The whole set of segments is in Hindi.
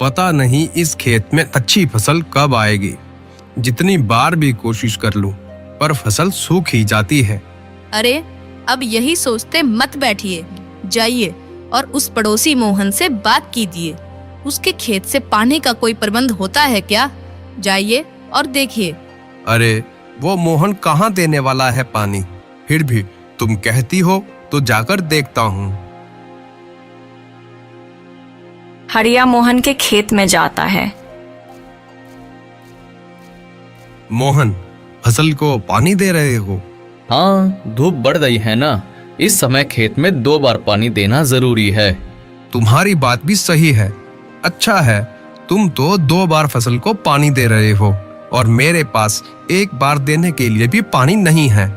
पता नहीं इस खेत में अच्छी फसल कब आएगी। जितनी बार भी कोशिश कर लूं, पर फसल सूख ही जाती है। अरे अब यही सोचते मत बैठिए, जाइए और उस पड़ोसी मोहन से बात कीजिए। उसके खेत से पानी का कोई प्रबंध होता है क्या? जाइए और देखिए। अरे वो मोहन कहाँ देने वाला है पानी? फिर भी तुम कहती हो तो जाकर देखता हूँ। हरिया मोहन के खेत में जाता है। मोहन, फसल को पानी दे रहे हो? हाँ, धूप बढ़ रही है ना, इस समय खेत में 2 बार पानी देना जरूरी है। तुम्हारी बात भी सही है। अच्छा है, तुम तो 2 बार फसल को पानी दे रहे हो और मेरे पास 1 बार देने के लिए भी पानी नहीं है।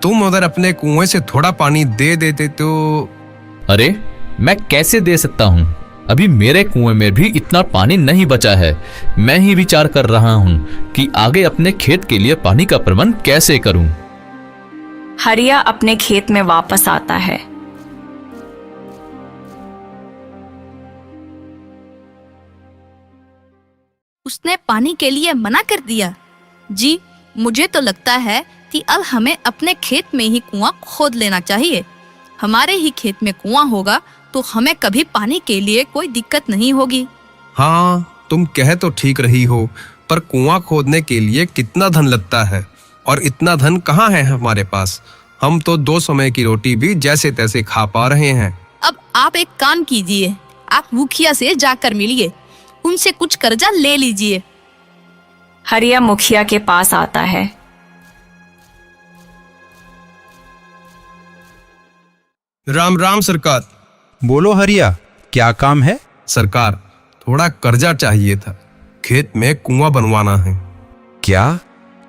तुम अगर अपने कुएं से थोड़ा पानी दे देते तो। अरे मैं कैसे दे सकता हूँ? अभी मेरे कुएं में भी इतना पानी नहीं बचा है। मैं ही विचार कर रहा हूँ कि आगे अपने खेत के लिए पानी का प्रबंध कैसे करूँ। हरिया अपने खेत में वापस आता है। उसने पानी के लिए मना कर दिया। जी, मुझे तो लगता है कि अब हमें अपने खेत में ही कुआं खोद लेना चाहिए। हमारे ही खेत में कुआं होगा तो हमें कभी पानी के लिए कोई दिक्कत नहीं होगी। हाँ, तुम कह तो ठीक रही हो, पर कुआं खोदने के लिए कितना धन लगता है और इतना धन कहाँ है हमारे पास। हम तो 2 समय की रोटी भी जैसे तैसे खा पा रहे हैं। अब आप एक काम कीजिए, आप मुखिया से जाकर मिलिए, उनसे कुछ कर्जा ले लीजिए। हरिया मुखिया के पास आता है। राम राम सरकार। बोलो हरिया, क्या काम है? सरकार, थोड़ा कर्जा चाहिए था। खेत में कुआं बनवाना है। क्या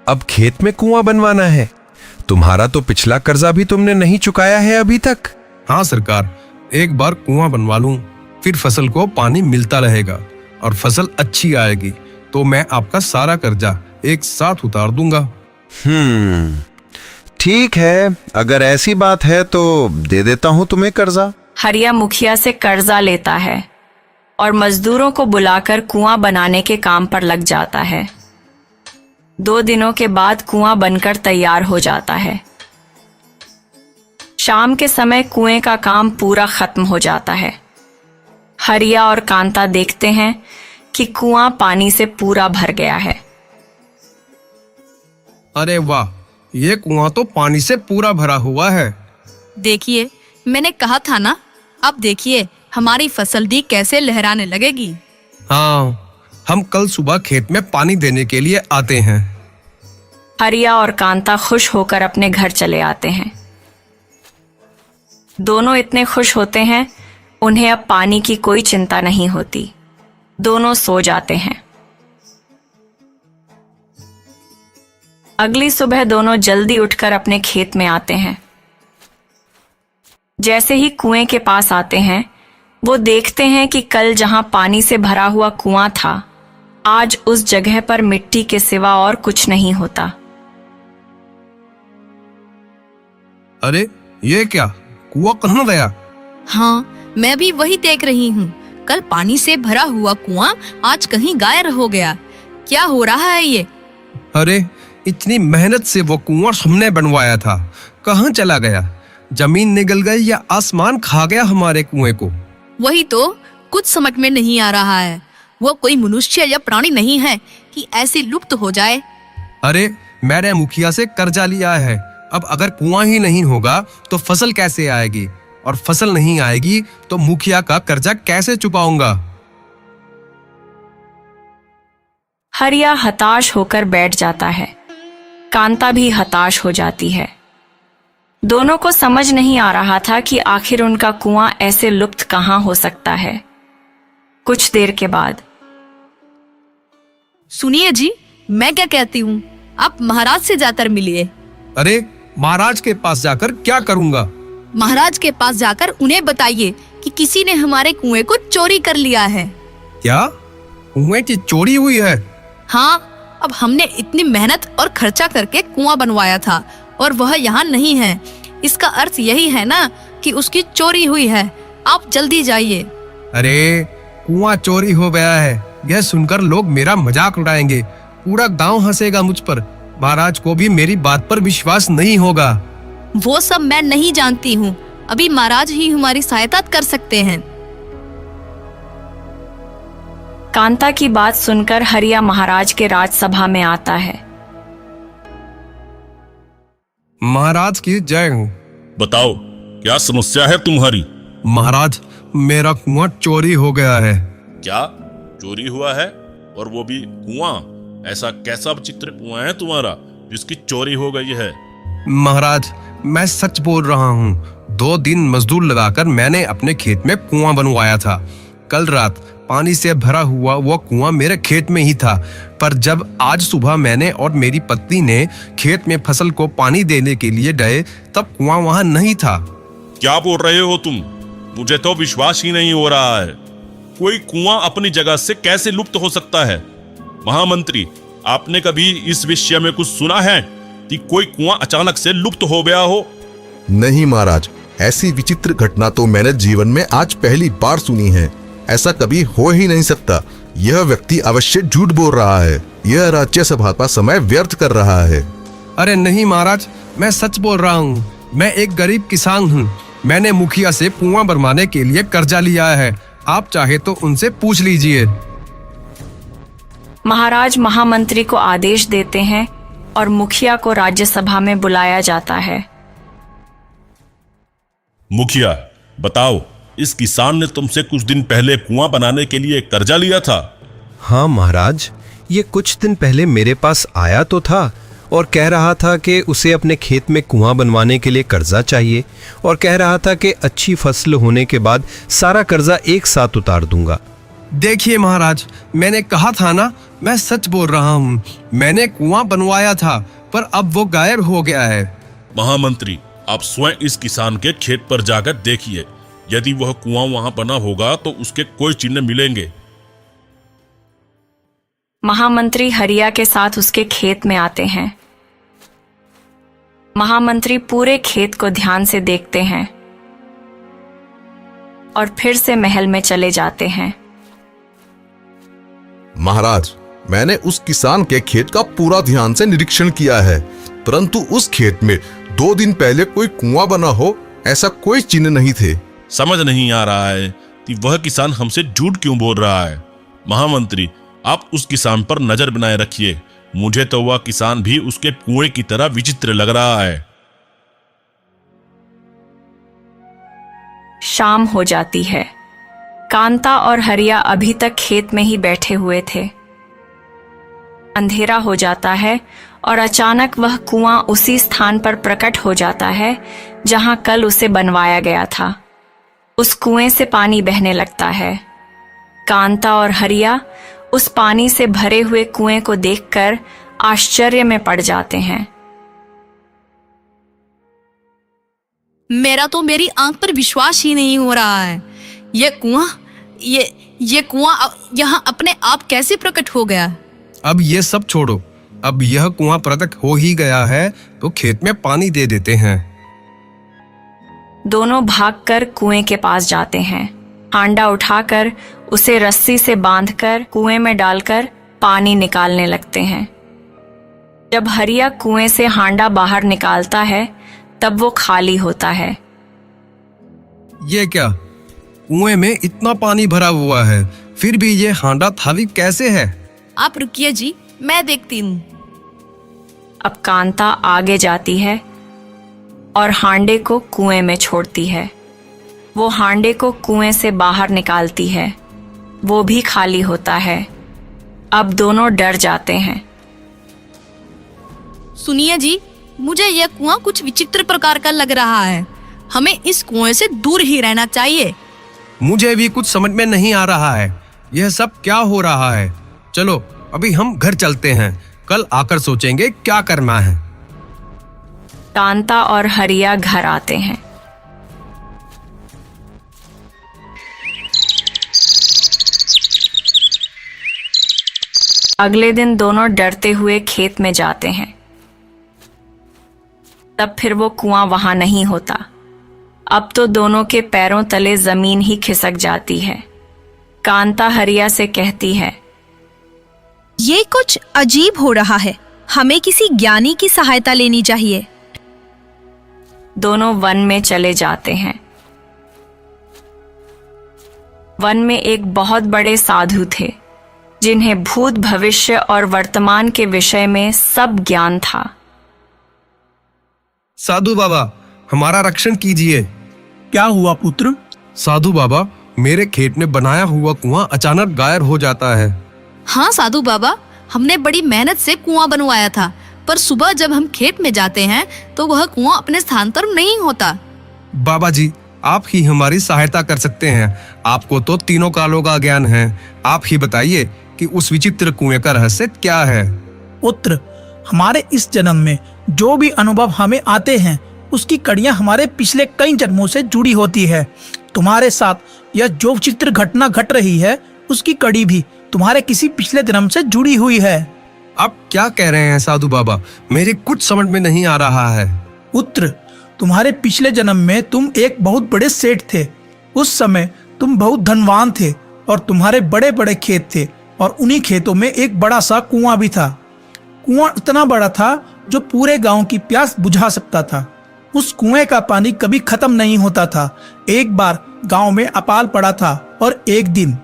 अब खेत में कुआं बनवाना है? तुम्हारा तो पिछला कर्जा भी तुमने नहीं चुकाया है अभी तक। हाँ सरकार, एक बार कुआं बनवा लूं, फिर फसल को पानी मिलता रहेगा और फसल अच्छी आएगी तो मैं आपका सारा कर्जा एक साथ उतार दूंगा। ठीक है, अगर ऐसी बात है तो दे देता हूं तुम्हें कर्जा। हरिया मुखिया से कर्जा लेता है और मजदूरों को बुलाकर कुआं बनाने के काम पर लग जाता है। 2 दिनों के बाद कुआं बनकर तैयार हो जाता है। शाम के समय कुएं का काम पूरा खत्म हो जाता है। हरिया और कांता देखते हैं कि कुआं पानी से पूरा भर गया है। अरे वाह, ये कुआं तो पानी से पूरा भरा हुआ है। देखिए, मैंने कहा था ना, अब देखिए हमारी फसल भी कैसे लहराने लगेगी। हाँ, हम कल सुबह खेत में पानी देने के लिए आते हैं। हरिया और कांता खुश होकर अपने घर चले आते हैं। दोनों इतने खुश होते हैं, उन्हें अब पानी की कोई चिंता नहीं होती। दोनों सो जाते हैं। अगली सुबह दोनों जल्दी उठकर अपने खेत में आते हैं। जैसे ही कुएं के पास आते हैं, वो देखते हैं कि कल जहां पानी से भरा हुआ कुआं था, आज उस जगह पर मिट्टी के सिवा और कुछ नहीं होता। अरे ये क्या, कुआं कहाँ गया? हाँ, मैं भी वही देख रही हूँ। कल पानी से भरा हुआ कुआं आज कहीं गायब हो गया। क्या हो रहा है ये? अरे इतनी मेहनत से वो कुआं हमने बनवाया था, कहाँ चला गया? जमीन निगल गई या आसमान खा गया हमारे कुएं को? वही तो कुछ समझ में नहीं आ रहा है। वो कोई मनुष्य या प्राणी नहीं है कि ऐसे लुप्त हो जाए। अरे मैंने मुखिया से कर्जा लिया है। अब अगर कुआं ही नहीं होगा तो फसल कैसे आएगी, और फसल नहीं आएगी तो मुखिया का कर्जा कैसे चुकाऊंगा? हरिया हताश होकर बैठ जाता है। कांता भी हताश हो जाती है। दोनों को समझ नहीं आ रहा था कि आखिर उनका कुआं ऐसे लुप्त कहां हो सकता है। कुछ देर के बाद, सुनिए जी, मैं क्या कहती हूँ, आप महाराज से जाकर मिलिए। अरे महाराज के पास जाकर क्या करूंगा? महाराज के पास जाकर उन्हें बताइए कि किसी ने हमारे कुएं को चोरी कर लिया है। क्या कुएं की चोरी हुई है? हाँ, अब हमने इतनी मेहनत और खर्चा करके कुआं बनवाया था और वह यहाँ नहीं है। इसका अर्थ यही है ना कि उसकी चोरी हुई है। आप जल्दी जाइए। अरे कुआं चोरी हो गया है। यह सुनकर लोग मेरा मजाक उड़ाएंगे, पूरा गांव हंसेगा मुझ पर। महाराज को भी मेरी बात पर विश्वास नहीं होगा। वो सब मैं नहीं जानती हूँ, अभी महाराज ही हमारी सहायता कर सकते हैं। कांता की बात सुनकर हरिया महाराज के राजसभा में आता है। महाराज की जय हो। बताओ, क्या समस्या है तुम्हारी? महाराज, मेरा कुआं चोरी हो गया है। क्या चोरी हुआ है? और वो भी कुआं? ऐसा कैसा विचित्र कुआं है तुम्हारा जिसकी चोरी हो गई है? महाराज, मैं सच बोल रहा हूँ। 2 दिन मजदूर लगाकर मैंने अपने खेत में कुआं बनवाया था। कल रात पानी से भरा हुआ वो कुआं मेरे खेत में ही था, पर जब आज सुबह मैंने और मेरी पत्नी ने खेत में फसल को पानी देने के लिए गए, तब कुआं वहां नहीं था। क्या बोल रहे हो तुम? मुझे तो विश्वास ही नहीं हो रहा है। कोई कुआं अपनी जगह से कैसे लुप्त हो सकता है? महामंत्री, आपने कभी इस विषय में कुछ सुना है कि कोई कुआं अचानक से लुप्त हो गया हो? नहीं महाराज, ऐसी विचित्र घटना तो मैंने जीवन में आज पहली बार सुनी है। ऐसा कभी हो ही नहीं सकता। यह व्यक्ति अवश्य झूठ बोल रहा है। यह राज्यसभा का समय व्यर्थ कर रहा है। अरे नहीं महाराज, मैं सच बोल रहा हूँ। मैं एक गरीब किसान हूँ। मैंने मुखिया से कुआं बनवाने के लिए कर्जा लिया है। आप चाहे तो उनसे पूछ लीजिए। महाराज महामंत्री को आदेश देते हैं और मुखिया को राज्यसभा में बुलाया जाता है। मुखिया, बताओ, इस किसान ने तुमसे कुछ दिन पहले कुआं बनाने के लिए कर्जा लिया था? हाँ महाराज, ये कुछ दिन पहले मेरे पास आया तो था और कह रहा था कि उसे अपने खेत में कुआं बनवाने के लिए कर्जा चाहिए, और कह रहा था कि अच्छी फसल होने के बाद सारा कर्जा एक साथ उतार दूंगा। देखिए महाराज, मैंने कहा था ना, मैं सच बोल रहा हूँ। मैंने कुआं बनवाया था, पर अब वो गायब हो गया है। महामंत्री, आप स्वयं इस किसान के खेत पर जाकर देखिए। यदि वह कुआं वहां बना होगा तो उसके कोई चिन्ह मिलेंगे। महामंत्री हरिया के साथ उसके खेत में आते हैं। महामंत्री पूरे खेत को ध्यान से देखते हैं और फिर से महल में चले जाते हैं। महाराज, मैंने उस किसान के खेत का पूरा ध्यान से निरीक्षण किया है, परंतु उस खेत में 2 दिन पहले कोई कुआं बना हो ऐसा कोई चिन्ह नहीं थे। समझ नहीं आ रहा है कि वह किसान हमसे झूठ क्यों बोल रहा है। महामंत्री, आप उस किसान पर नजर बनाए रखिए। मुझे तो वह किसान भी उसके कुएं की तरह विचित्र लग रहा है। शाम हो जाती है। कांता और हरिया अभी तक खेत में ही बैठे हुए थे। अंधेरा हो जाता है और अचानक वह कुआं उसी स्थान पर प्रकट हो जाता है जहां कल उसे बनवाया गया था। उस कुएं से पानी बहने लगता है। कांता और हरिया उस पानी से भरे हुए कुएं को देखकर आश्चर्य में पड़ जाते हैं। मेरा तो मेरी आंख पर विश्वास ही नहीं हो रहा है। ये कुआं यहाँ अपने आप कैसे प्रकट हो गया? अब ये सब छोड़ो। अब यह कुआं प्रकट हो ही गया है तो खेत में पानी दे देते हैं। दोनों भागकर कुएं के पास जाते हैं। हांडा उठाकर उसे रस्सी से बांधकर कुएं में डालकर पानी निकालने लगते हैं। जब हरिया कुएं से हांडा बाहर निकालता है तब वो खाली होता है। ये क्या? कुएं में इतना पानी भरा हुआ है, फिर भी ये हांडा खाली कैसे है? आप रुकिए जी, मैं देखती हूँ। अब कांता आगे जाती है और हांडे को कुएं में छोड़ती है। वो हांडे को कुएं से बाहर निकालती है। वो भी खाली होता है। अब दोनों डर जाते हैं। सुनिए जी, मुझे यह कुआं कुछ विचित्र प्रकार का लग रहा है। हमें इस कुएं से दूर ही रहना चाहिए। मुझे भी कुछ समझ में नहीं आ रहा है। यह सब क्या हो रहा है? चलो अभी हम घर चलते हैं, कल आकर सोचेंगे क्या करना है। कांता और हरिया घर आते हैं। अगले दिन दोनों डरते हुए खेत में जाते हैं। तब फिर वो कुआं वहां नहीं होता। अब तो दोनों के पैरों तले जमीन ही खिसक जाती है। कांता हरिया से कहती है, ये कुछ अजीब हो रहा है, हमें किसी ज्ञानी की सहायता लेनी चाहिए। दोनों वन में चले जाते हैं। वन में एक बहुत बड़े साधु थे जिन्हें भूत, भविष्य और वर्तमान के विषय में सब ज्ञान था। साधु बाबा, हमारा रक्षण कीजिए। क्या हुआ पुत्र? साधु बाबा, मेरे खेत में बनाया हुआ कुआं अचानक गायब हो जाता है। हाँ साधु बाबा, हमने बड़ी मेहनत से कुआं बनवाया था, पर सुबह जब हम खेत में जाते हैं तो वह कुआं अपने स्थान पर नहीं होता। बाबा जी, आप ही हमारी सहायता कर सकते हैं। आपको तो तीनों कालों का ज्ञान है। आप ही बताइए कि उस विचित्र कुएं का रहस्य क्या है। पुत्र, हमारे इस जन्म में जो भी अनुभव हमें आते हैं उसकी कड़ियां हमारे पिछले कई जन्मों से जुड़ी होती है। तुम्हारे साथ यह जो विचित्र घटना घट रही है उसकी कड़ी भी तुम्हारे किसी पिछले जन्म से जुड़ी हुई है। आप क्या कह रहे हैं साधु बाबा? मेरे कुछ समझ में नहीं आ रहा है। पुत्र, तुम्हारे पिछले जन्म में तुम एक बहुत बड़े सेठ थे। उस समय तुम बहुत धनवान थे और तुम्हारे बड़े बड़े खेत थे और उन्हीं खेतों में एक बड़ा सा कुआं भी था। कुआं इतना बड़ा था जो पूरे गांव की प्यास बुझा सकता था। उस कुएं का पानी कभी खत्म नहीं होता था। एक बार गांव में अकाल पड़ा था और एक दिन।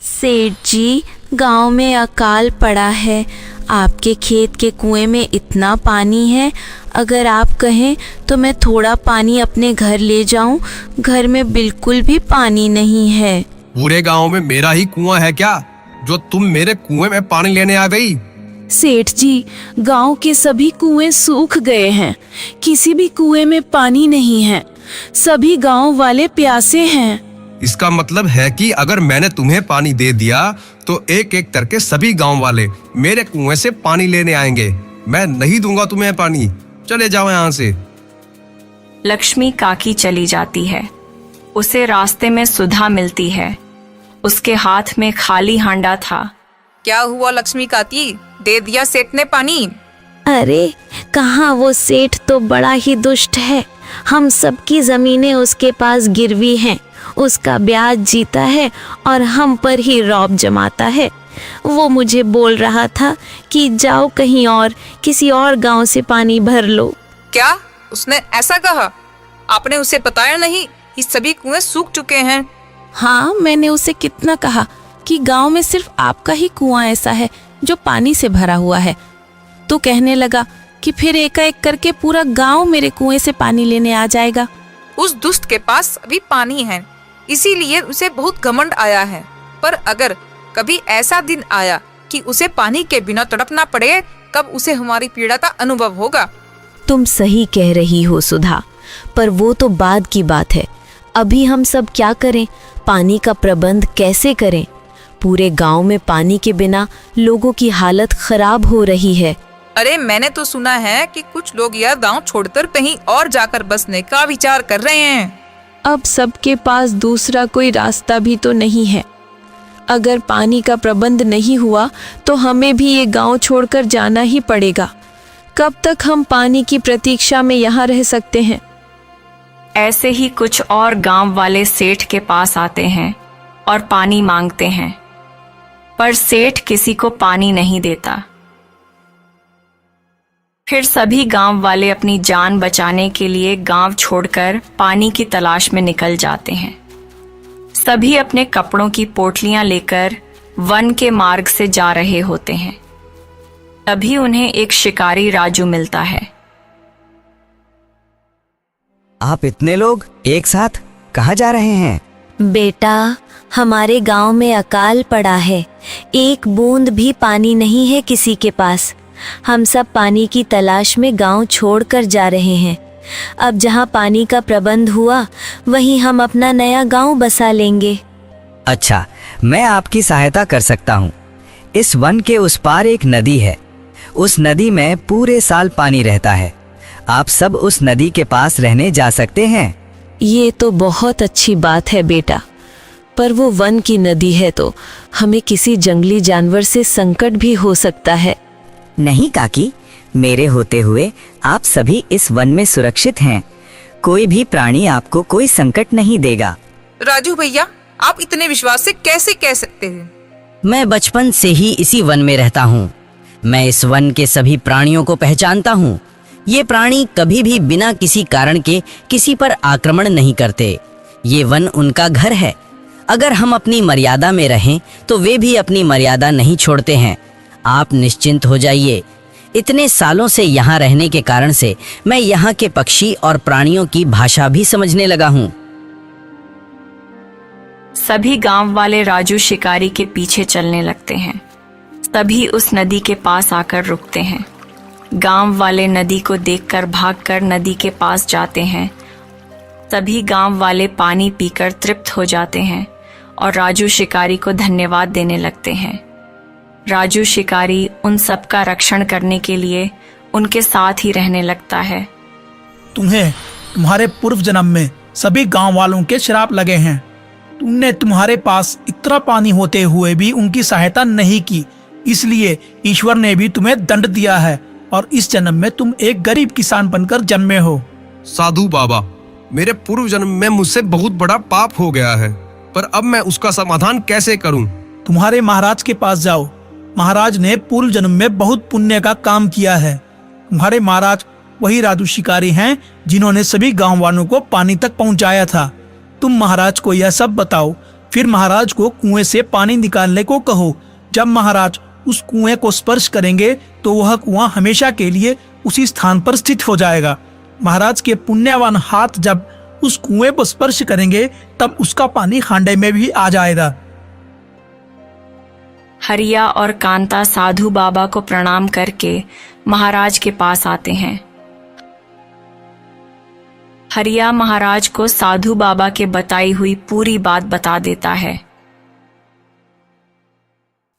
सेठ जी, गांव में अकाल पड़ा है। आपके खेत के कुएं में इतना पानी है, अगर आप कहें तो मैं थोड़ा पानी अपने घर ले जाऊं। घर में बिल्कुल भी पानी नहीं है। पूरे गांव में मेरा ही कुआं है क्या, जो तुम मेरे कुएं में पानी लेने आ गई? सेठ जी, गांव के सभी कुएं सूख गए हैं। किसी भी कुएं में पानी नहीं है। सभी गांव वाले प्यासे हैं। इसका मतलब है कि अगर मैंने तुम्हें पानी दे दिया तो एक एक करके सभी गांव वाले मेरे कुएं से पानी लेने आएंगे। मैं नहीं दूंगा तुम्हें पानी। चले जाओ यहाँ से। लक्ष्मी काकी चली जाती है। उसे रास्ते में सुधा मिलती है। उसके हाथ में खाली हांडा था। क्या हुआ लक्ष्मी काकी, दे दिया सेठ ने पानी? अरे कहाँ, वो सेठ तो बड़ा ही दुष्ट है। हम सबकी जमीनें उसके पास गिरवी हैं। उसका ब्याज जीता है और हम पर ही रौब जमाता है। वो मुझे बोल रहा था कि जाओ कहीं और, किसी और गांव से पानी भर लो। क्या उसने ऐसा कहा? आपने उसे बताया नहीं कि सभी कुएं सूख चुके हैं? हाँ, मैंने उसे कितना कहा कि गांव में सिर्फ आपका ही कुआं ऐसा है जो पानी से भरा हुआ है। तो कहने लगा कि फिर एकाएक करके पूरा गांव मेरे कुएं से पानी लेने आ जाएगा। उस दुष्ट के पास अभी पानी है, इसीलिए उसे बहुत घमंड आया है। पर अगर कभी ऐसा दिन आया कि उसे पानी के बिना तड़पना पड़े, कब उसे हमारी पीड़ा का अनुभव होगा। तुम सही कह रही हो सुधा, पर वो तो बाद की बात है। अभी हम सब क्या करें? पानी का प्रबंध कैसे करें? पूरे गांव में पानी के बिना लोगों की हालत खराब हो रही है। अरे मैंने तो सुना है कि कुछ लोग यह गांव छोड़कर कहीं और जाकर बसने का विचार कर रहे हैं। अब सबके पास दूसरा कोई रास्ता भी तो नहीं है। अगर पानी का प्रबंध नहीं हुआ तो हमें भी ये गांव छोड़कर जाना ही पड़ेगा। कब तक हम पानी की प्रतीक्षा में यहाँ रह सकते हैं? ऐसे ही कुछ और गांव वाले सेठ के पास आते हैं और पानी मांगते हैं, पर सेठ किसी को पानी नहीं देता। फिर सभी गांव वाले अपनी जान बचाने के लिए गांव छोड़कर पानी की तलाश में निकल जाते हैं। सभी अपने कपड़ों की पोटलियां लेकर वन के मार्ग से जा रहे होते हैं। तभी उन्हें एक शिकारी राजू मिलता है। आप इतने लोग एक साथ कहाँ जा रहे हैं? बेटा, हमारे गांव में अकाल पड़ा है। एक बूंद भी पानी नहीं है किसी के पास। हम सब पानी की तलाश में गांव छोड़कर जा रहे हैं। अब जहां पानी का प्रबंध हुआ वहीं हम अपना नया गांव बसा लेंगे। अच्छा, मैं आपकी सहायता कर सकता हूँ। इस वन के उस पार एक नदी है। उस नदी में पूरे साल पानी रहता है। आप सब उस नदी के पास रहने जा सकते हैं। ये तो बहुत अच्छी बात है बेटा, पर वो वन की नदी है तो हमें किसी जंगली जानवर से संकट भी हो सकता है। नहीं काकी, मेरे होते हुए आप सभी इस वन में सुरक्षित हैं। कोई भी प्राणी आपको कोई संकट नहीं देगा। राजू भैया, आप इतने विश्वास से कैसे कह सकते हैं? मैं बचपन से ही इसी वन में रहता हूँ। मैं इस वन के सभी प्राणियों को पहचानता हूँ। ये प्राणी कभी भी बिना किसी कारण के किसी पर आक्रमण नहीं करते। ये वन उनका घर है। अगर हम अपनी मर्यादा में रहें तो वे भी अपनी मर्यादा नहीं छोड़ते हैं। आप निश्चिंत हो जाइए। इतने सालों से यहाँ रहने के कारण से मैं यहाँ के पक्षी और प्राणियों की भाषा भी समझने लगा हूँ। सभी गांव वाले राजू शिकारी के पीछे चलने लगते हैं। सभी उस नदी के पास आकर रुकते हैं। गांव वाले नदी को देखकर भागकर नदी के पास जाते हैं। सभी गांव वाले पानी पीकर तृप्त हो जाते हैं और राजू शिकारी को धन्यवाद देने लगते हैं। राजू शिकारी उन सब का रक्षण करने के लिए उनके साथ ही रहने लगता है। तुम्हें तुम्हारे पूर्व जन्म में सभी गांव वालों के श्राप लगे हैं। तुमने तुम्हारे पास इतना पानी होते हुए भी उनकी सहायता नहीं की, इसलिए ईश्वर ने भी तुम्हें दंड दिया है और इस जन्म में तुम एक गरीब किसान बनकर जन्मे हो। साधु बाबा, मेरे पूर्व जन्म में मुझसे बहुत बड़ा पाप हो गया है, पर अब मैं उसका समाधान कैसे करूं? तुम्हारे महाराज के पास जाओ। महाराज ने पूर्व जन्म में बहुत पुण्य का काम किया है। तुम्हारे महाराज वही राजू शिकारी हैं जिन्होंने सभी गांव वालों को पानी तक पहुंचाया था। तुम महाराज को यह सब बताओ, फिर महाराज को कुएं से पानी निकालने को कहो। जब महाराज उस कुएं को स्पर्श करेंगे तो वह कुआं हमेशा के लिए उसी स्थान पर स्थित हो जाएगा। महाराज के पुण्यवान हाथ जब उस कुएं को स्पर्श करेंगे तब उसका पानी हांडे में भी आ जाएगा। हरिया और कांता साधु बाबा को प्रणाम करके महाराज के पास आते हैं। हरिया महाराज को साधु बाबा के बताई हुई पूरी बात बता देता है।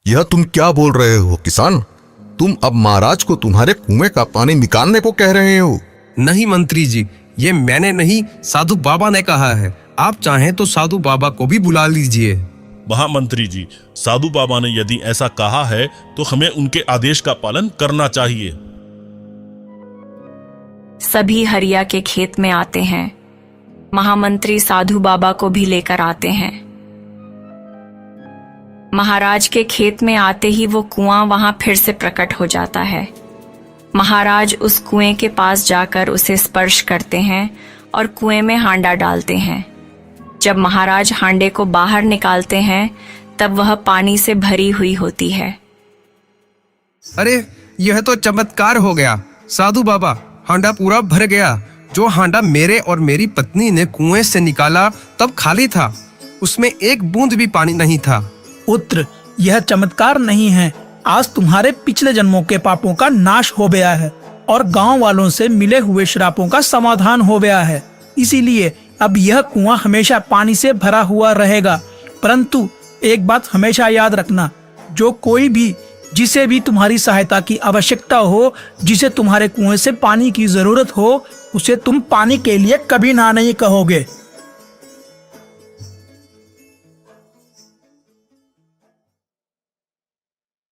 यह तुम क्या बोल रहे हो किसान? तुम अब महाराज को तुम्हारे कुएं का पानी निकालने को कह रहे हो? नहीं मंत्री जी, ये मैंने नहीं, साधु बाबा ने कहा है। आप चाहें तो साधु बाबा को भी बुला लीजिए। महामंत्री जी, साधु बाबा ने यदि ऐसा कहा है तो हमें उनके आदेश का पालन करना चाहिए। सभी हरिया के खेत में आते हैं। महामंत्री साधु बाबा को भी लेकर आते हैं। महाराज के खेत में आते ही वो कुआं वहां फिर से प्रकट हो जाता है। महाराज उस कुएं के पास जाकर उसे स्पर्श करते हैं और कुएं में हांडा डालते हैं। जब महाराज हांडे को बाहर निकालते हैं तब वह पानी से भरी हुई होती है। अरे, यह तो चमत्कार हो गया। साधु बाबा, हांडा पूरा भर गया। जो हांडा मेरे और मेरी पत्नी ने कुएं से निकाला तब खाली था, उसमें एक बूंद भी पानी नहीं था। पुत्र, यह चमत्कार नहीं है। आज तुम्हारे पिछले जन्मों के पापों का नाश हो गया है और गांव वालों से मिले हुए श्रापों का समाधान हो गया है। इसीलिए अब यह कुआं हमेशा पानी से भरा हुआ रहेगा। परंतु एक बात हमेशा याद रखना, जो कोई भी जिसे भी तुम्हारी सहायता की आवश्यकता हो, जिसे तुम्हारे कुएं से पानी की जरूरत हो, उसे तुम पानी के लिए कभी ना नहीं कहोगे।